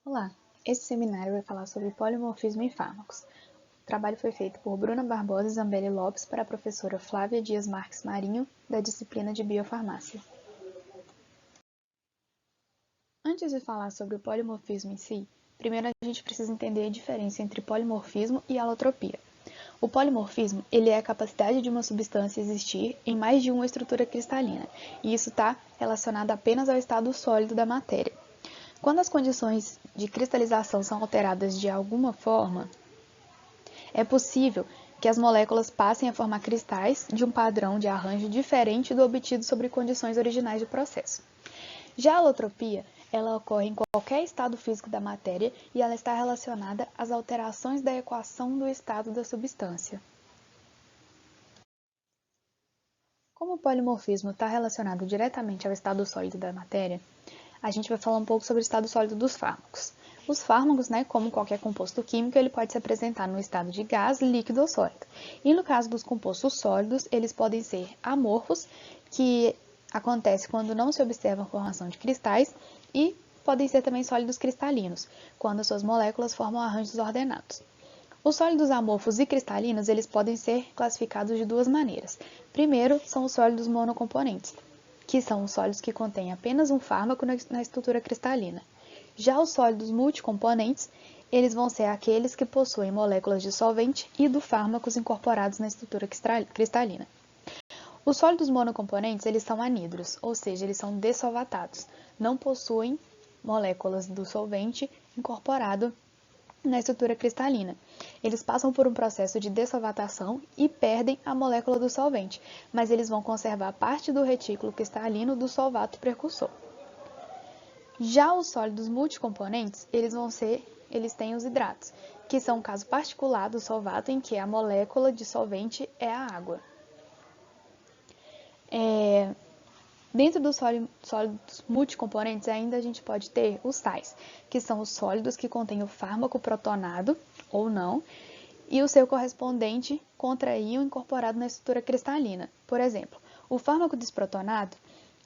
Olá, esse seminário vai falar sobre polimorfismo em fármacos. O trabalho foi feito por Bruna Barbosa e Zambelli Lopes para a professora Flávia Dias Marques Marinho, da disciplina de Biofarmácia. Antes de falar sobre o polimorfismo em si, primeiro a gente precisa entender a diferença entre polimorfismo e alotropia. O polimorfismo ele é a capacidade de uma substância existir em mais de uma estrutura cristalina, e isso está relacionado apenas ao estado sólido da matéria. Quando as condições de cristalização são alteradas de alguma forma, é possível que as moléculas passem a formar cristais de um padrão de arranjo diferente do obtido sobre condições originais do processo. Já a alotropia, ela ocorre em qualquer estado físico da matéria e ela está relacionada às alterações da equação do estado da substância. Como o polimorfismo está relacionado diretamente ao estado sólido da matéria, a gente vai falar um pouco sobre o estado sólido dos fármacos. Os fármacos, como qualquer composto químico, ele pode se apresentar no estado de gás, líquido ou sólido. E no caso dos compostos sólidos, eles podem ser amorfos, que acontece quando não se observa a formação de cristais, e podem ser também sólidos cristalinos, quando suas moléculas formam arranjos ordenados. Os sólidos amorfos e cristalinos, eles podem ser classificados de duas maneiras. Primeiro, são os sólidos monocomponentes, que são os sólidos que contêm apenas um fármaco na estrutura cristalina. Já os sólidos multicomponentes, eles vão ser aqueles que possuem moléculas de solvente e do fármacos incorporados na estrutura cristalina. Os sólidos monocomponentes, eles são anidros, ou seja, eles são dessolvatados, não possuem moléculas do solvente incorporado na estrutura cristalina. Eles passam por um processo de dessolvatação e perdem a molécula do solvente, mas eles vão conservar parte do retículo cristalino do solvato precursor. Já os sólidos multicomponentes, eles têm os hidratos, que são um caso particular do solvato em que a molécula de solvente é a água. Dentro dos sólidos multicomponentes, ainda a gente pode ter os sais, que são os sólidos que contêm o fármaco protonado, ou não, e o seu correspondente contraíon incorporado na estrutura cristalina. Por exemplo, o fármaco desprotonado,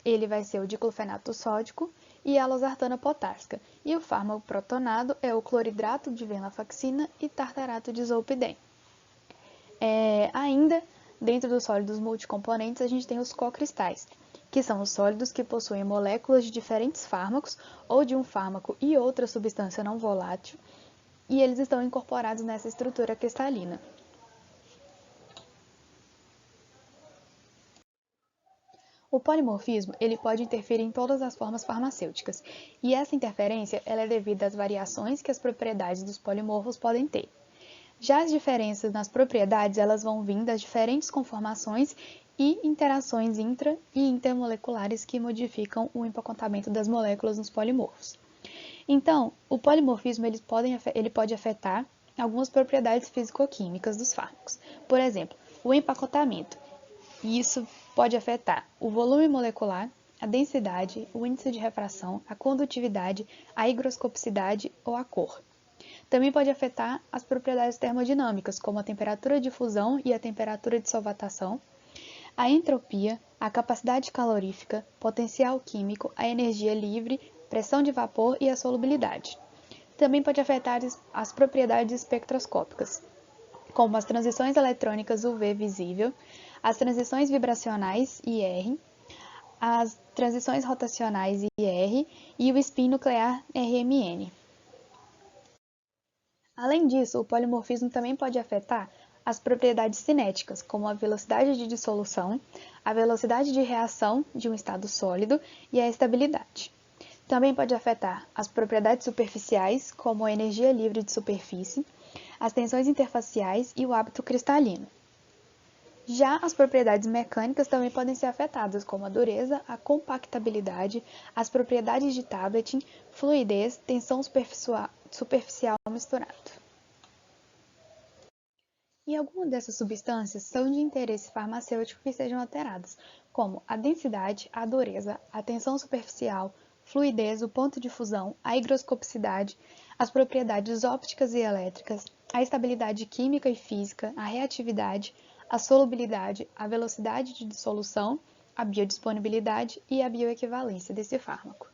ele vai ser o diclofenato sódico e a losartana potássica, e o fármaco protonado é o cloridrato de venlafaxina e tartarato de zolpidem. Ainda, dentro dos sólidos multicomponentes, a gente tem os cocristais, que são os sólidos que possuem moléculas de diferentes fármacos ou de um fármaco e outra substância não volátil, e eles estão incorporados nessa estrutura cristalina. O polimorfismo ele pode interferir em todas as formas farmacêuticas, e essa interferência ela é devida às variações que as propriedades dos polimorfos podem ter. Já as diferenças nas propriedades elas vão vir das diferentes conformações e interações intra- e intermoleculares que modificam o empacotamento das moléculas nos polimorfos. Então, o polimorfismo ele pode afetar algumas propriedades físico-químicas dos fármacos. Por exemplo, o empacotamento. E isso pode afetar o volume molecular, a densidade, o índice de refração, a condutividade, a higroscopicidade ou a cor. Também pode afetar as propriedades termodinâmicas, como a temperatura de fusão e a temperatura de solvatação, a entropia, a capacidade calorífica, potencial químico, a energia livre, pressão de vapor e a solubilidade. Também pode afetar as propriedades espectroscópicas, como as transições eletrônicas UV visível, as transições vibracionais IR, as transições rotacionais IR e o spin nuclear RMN. Além disso, o polimorfismo também pode afetar as propriedades cinéticas, como a velocidade de dissolução, a velocidade de reação de um estado sólido e a estabilidade. Também pode afetar as propriedades superficiais, como a energia livre de superfície, as tensões interfaciais e o hábito cristalino. Já as propriedades mecânicas também podem ser afetadas, como a dureza, a compactabilidade, as propriedades de tableting, fluidez, tensão superficial misturado. E algumas dessas substâncias são de interesse farmacêutico que sejam alteradas, como a densidade, a dureza, a tensão superficial, fluidez, o ponto de fusão, a higroscopicidade, as propriedades ópticas e elétricas, a estabilidade química e física, a reatividade, a solubilidade, a velocidade de dissolução, a biodisponibilidade e a bioequivalência desse fármaco.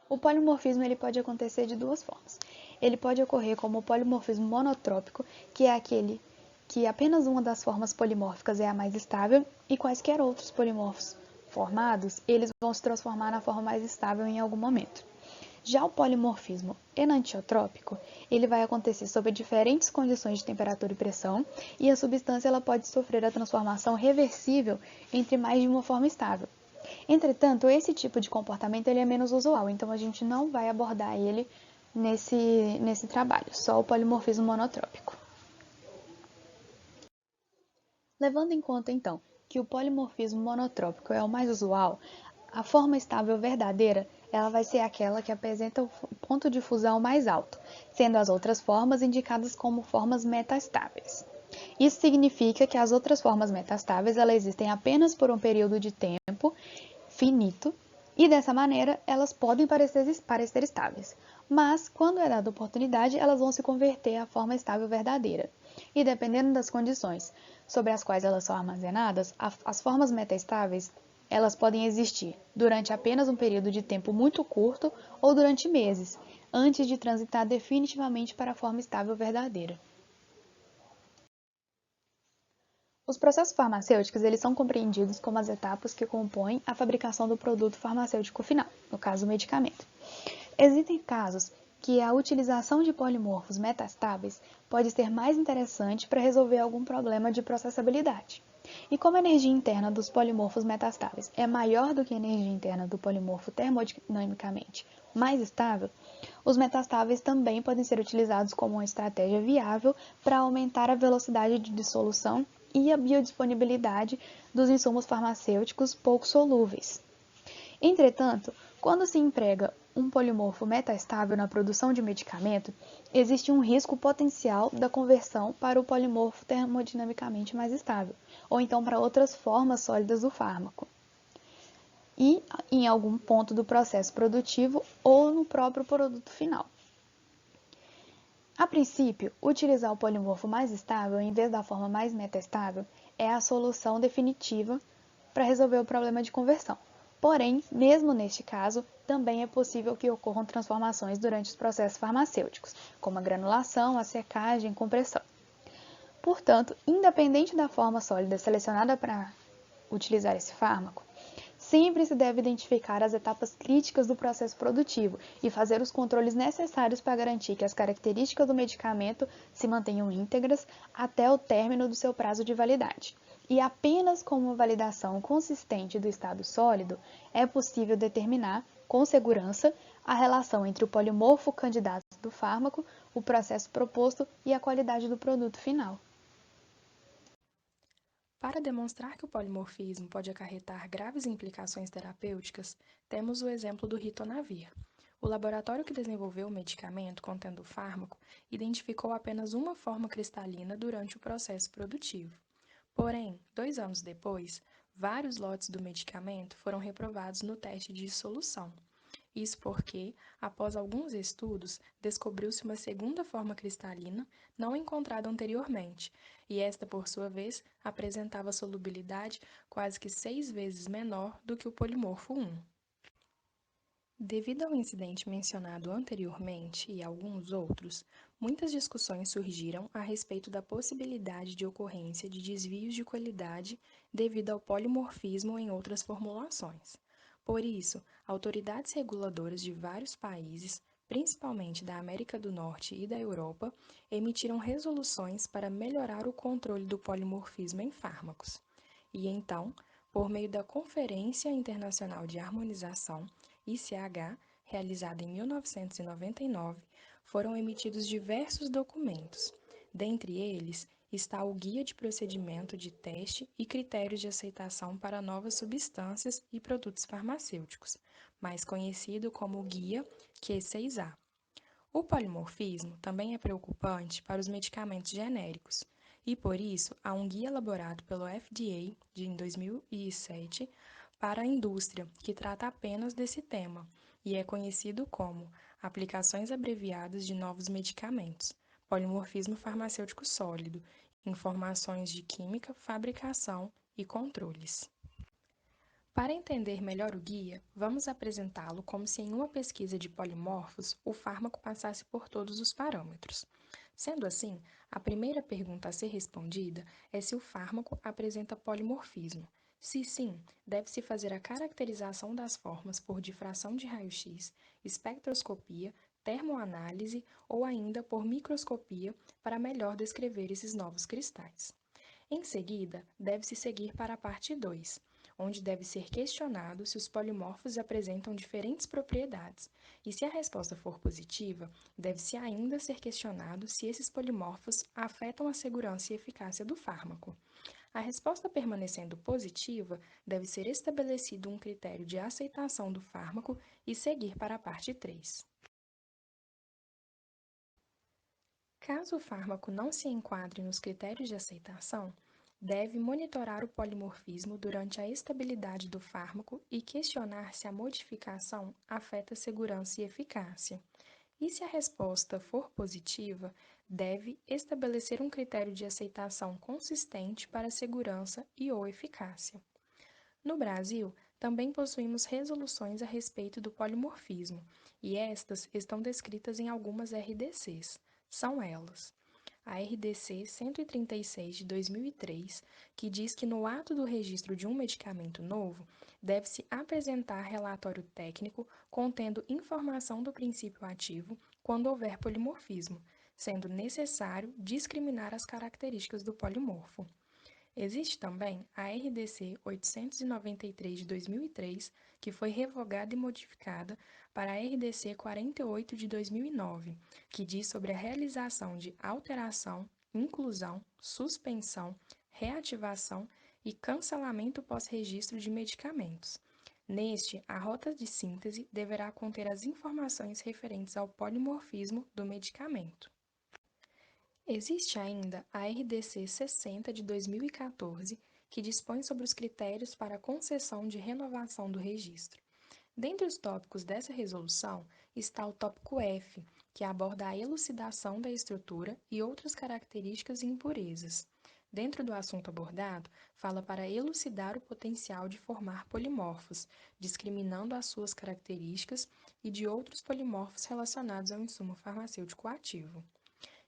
O polimorfismo ele pode acontecer de duas formas. Ele pode ocorrer como o polimorfismo monotrópico, que é aquele que apenas uma das formas polimórficas é a mais estável e quaisquer outros polimorfos formados, eles vão se transformar na forma mais estável em algum momento. Já o polimorfismo enantiotrópico, ele vai acontecer sob diferentes condições de temperatura e pressão, e a substância ela pode sofrer a transformação reversível entre mais de uma forma estável. Entretanto, esse tipo de comportamento ele é menos usual, então a gente não vai abordar ele nesse trabalho, só o polimorfismo monotrópico. Levando em conta, então, que o polimorfismo monotrópico é o mais usual, a forma estável verdadeira ela vai ser aquela que apresenta o ponto de fusão mais alto, sendo as outras formas indicadas como formas metastáveis. Isso significa que as outras formas metastáveis elas existem apenas por um período de tempo finito e dessa maneira elas podem parecer estáveis, mas quando é dada oportunidade elas vão se converter à forma estável verdadeira. E dependendo das condições sobre as quais elas são armazenadas, as formas metaestáveis elas podem existir durante apenas um período de tempo muito curto ou durante meses, antes de transitar definitivamente para a forma estável verdadeira. Os processos farmacêuticos eles são compreendidos como as etapas que compõem a fabricação do produto farmacêutico final, no caso o medicamento. Existem casos que a utilização de polimorfos metastáveis pode ser mais interessante para resolver algum problema de processabilidade. E como a energia interna dos polimorfos metastáveis é maior do que a energia interna do polimorfo termodinamicamente mais estável, os metastáveis também podem ser utilizados como uma estratégia viável para aumentar a velocidade de dissolução e a biodisponibilidade dos insumos farmacêuticos pouco solúveis. Entretanto, quando se emprega um polimorfo metaestável na produção de medicamento, existe um risco potencial da conversão para o polimorfo termodinamicamente mais estável, ou então para outras formas sólidas do fármaco, e em algum ponto do processo produtivo ou no próprio produto final. A princípio, utilizar o polimorfo mais estável em vez da forma mais metaestável é a solução definitiva para resolver o problema de conversão. Porém, mesmo neste caso, também é possível que ocorram transformações durante os processos farmacêuticos, como a granulação, a secagem, compressão. Portanto, independente da forma sólida selecionada para utilizar esse fármaco, sempre se deve identificar as etapas críticas do processo produtivo e fazer os controles necessários para garantir que as características do medicamento se mantenham íntegras até o término do seu prazo de validade. E apenas com uma validação consistente do estado sólido é possível determinar, com segurança, a relação entre o polimorfo candidato do fármaco, o processo proposto e a qualidade do produto final. Para demonstrar que o polimorfismo pode acarretar graves implicações terapêuticas, temos o exemplo do ritonavir. O laboratório que desenvolveu o medicamento contendo o fármaco identificou apenas uma forma cristalina durante o processo produtivo. Porém, 2 anos depois, vários lotes do medicamento foram reprovados no teste de dissolução. Isso porque, após alguns estudos, descobriu-se uma segunda forma cristalina não encontrada anteriormente, e esta, por sua vez, apresentava solubilidade quase que 6 vezes menor do que o polimorfo 1. Devido ao incidente mencionado anteriormente e alguns outros, muitas discussões surgiram a respeito da possibilidade de ocorrência de desvios de qualidade devido ao polimorfismo em outras formulações. Por isso, autoridades reguladoras de vários países, principalmente da América do Norte e da Europa, emitiram resoluções para melhorar o controle do polimorfismo em fármacos. E então, por meio da Conferência Internacional de Harmonização, ICH, realizada em 1999, foram emitidos diversos documentos. Dentre eles está o Guia de Procedimento de Teste e Critérios de Aceitação para Novas Substâncias e Produtos Farmacêuticos, mais conhecido como Guia Q6A. O polimorfismo também é preocupante para os medicamentos genéricos, e por isso há um guia elaborado pelo FDA em 2007 para a indústria, que trata apenas desse tema, e é conhecido como Aplicações Abreviadas de Novos Medicamentos, Polimorfismo Farmacêutico Sólido, Informações de Química, Fabricação e Controles. Para entender melhor o guia, vamos apresentá-lo como se em uma pesquisa de polimorfos o fármaco passasse por todos os parâmetros. Sendo assim, a primeira pergunta a ser respondida é se o fármaco apresenta polimorfismo. Se sim, deve-se fazer a caracterização das formas por difração de raio-x, espectroscopia, termoanálise ou ainda por microscopia para melhor descrever esses novos cristais. Em seguida, deve-se seguir para a parte 2, onde deve ser questionado se os polimorfos apresentam diferentes propriedades, e se a resposta for positiva, deve-se ainda ser questionado se esses polimorfos afetam a segurança e eficácia do fármaco. A resposta permanecendo positiva, deve ser estabelecido um critério de aceitação do fármaco e seguir para a parte 3. Caso o fármaco não se enquadre nos critérios de aceitação, deve monitorar o polimorfismo durante a estabilidade do fármaco e questionar se a modificação afeta segurança e eficácia. E se a resposta for positiva, deve estabelecer um critério de aceitação consistente para segurança e/ou eficácia. No Brasil, também possuímos resoluções a respeito do polimorfismo, e estas estão descritas em algumas RDCs. São elas: a RDC 136 de 2003, que diz que no ato do registro de um medicamento novo, deve-se apresentar relatório técnico contendo informação do princípio ativo quando houver polimorfismo, sendo necessário discriminar as características do polimorfo. Existe também a RDC 893 de 2003, que foi revogada e modificada para a RDC 48 de 2009, que diz sobre a realização de alteração, inclusão, suspensão, reativação e cancelamento pós-registro de medicamentos. Neste, a rota de síntese deverá conter as informações referentes ao polimorfismo do medicamento. Existe ainda a RDC 60 de 2014, que dispõe sobre os critérios para a concessão de renovação do registro. Dentre os tópicos dessa resolução está o tópico F, que aborda a elucidação da estrutura e outras características e impurezas. Dentro do assunto abordado, fala para elucidar o potencial de formar polimorfos, discriminando as suas características e de outros polimorfos relacionados ao insumo farmacêutico ativo.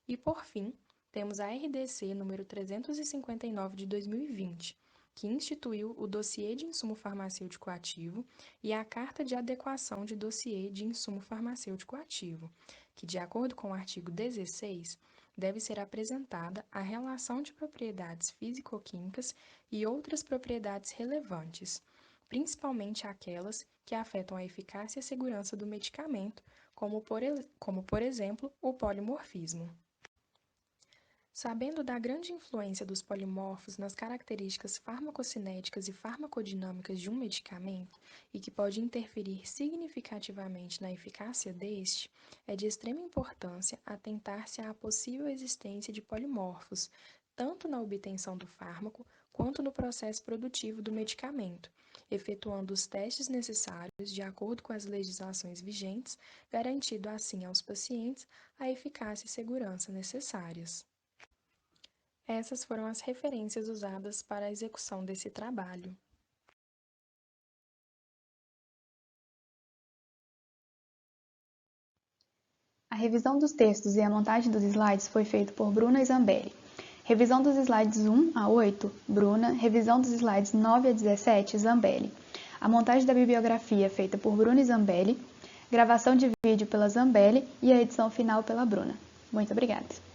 E, por fim, temos a RDC número 359 de 2020, que instituiu o dossiê de insumo farmacêutico ativo e a Carta de Adequação de Dossiê de Insumo Farmacêutico Ativo, que, de acordo com o artigo 16, deve ser apresentada a relação de propriedades físico-químicas e outras propriedades relevantes, principalmente aquelas que afetam a eficácia e a segurança do medicamento, como por exemplo, o polimorfismo. Sabendo da grande influência dos polimorfos nas características farmacocinéticas e farmacodinâmicas de um medicamento e que pode interferir significativamente na eficácia deste, é de extrema importância atentar-se à possível existência de polimorfos, tanto na obtenção do fármaco quanto no processo produtivo do medicamento, efetuando os testes necessários de acordo com as legislações vigentes, garantindo assim aos pacientes a eficácia e segurança necessárias. Essas foram as referências usadas para a execução desse trabalho. A revisão dos textos e a montagem dos slides foi feita por Bruna Zambelli. Revisão dos slides 1 a 8, Bruna. Revisão dos slides 9 a 17, Zambelli. A montagem da bibliografia feita por Bruna Zambelli. Gravação de vídeo pela Zambelli e a edição final pela Bruna. Muito obrigada!